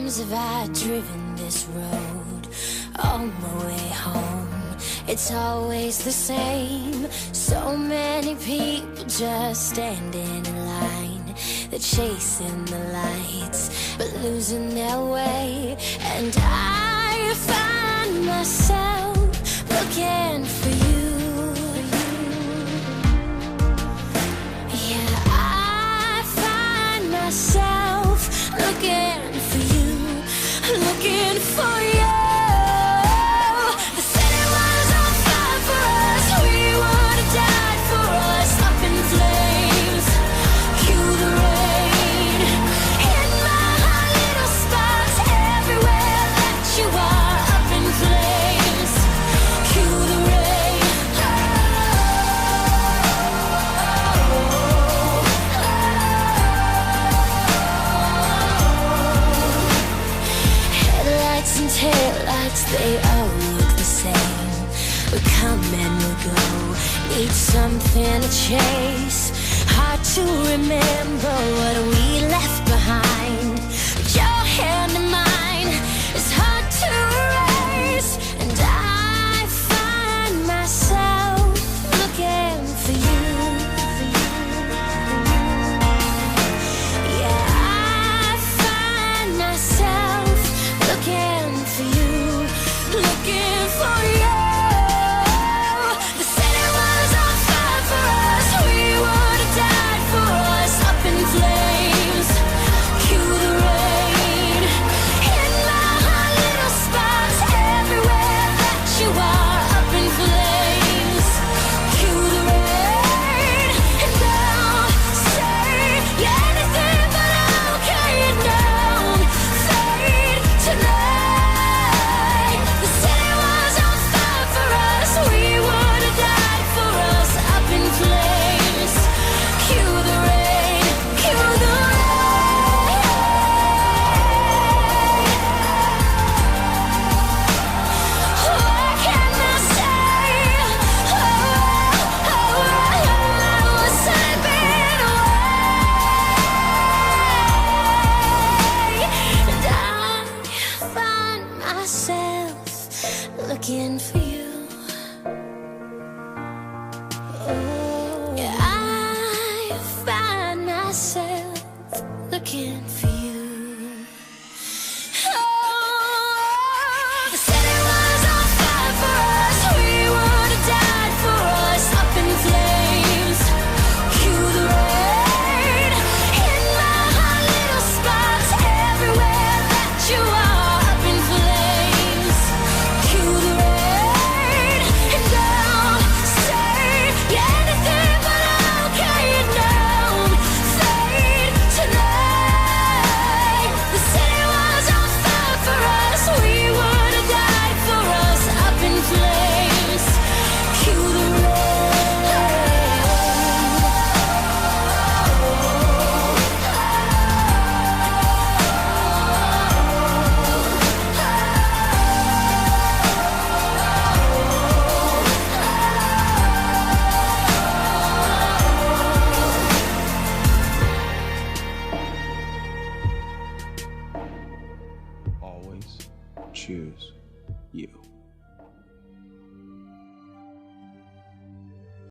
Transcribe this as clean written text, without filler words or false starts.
times have I driven this road all my way home? It's always the same. So many people just standing in line. They're chasing the lights, but losing their way. And I find myself looking for you. Yeah, I find myself looking for you, looking for you. The city was on fire for us. We would have died for us. Up in flames, cue the rain. In my hot little spots, everywhere that you are. Up in flames, cue the rain. Headlights and taillights, they all look the same. We come and we go, need something to chase. Hard to remember what we left behind. But your hand in mine is hard to erase. And I find myself looking for you. Yeah, I find myself looking for you, looking for you. The city was on fire for us. We would have died for us. Up in flames, cue the rain. In my hot little spots, everywhere that you are. Up in flames, cue the rain. And I'll say anything but okay. And don't fade tonight. The city was on fire for us. We would have died for us. Up in flames, cue the rain, cue the rain. What can I say? Slipping away. And I find myself looking for you. Yeah, I find myself looking for you. The city was on fire for us. We would have died for us. Up in flames, cue the rain. In my hot little spots, everywhere that you are. Up in flames, cue the rain. And don't say anything but okay. And don't fade tonight. The city was on fire for us. We would have died for us. Up in flames, cue the Always choose you.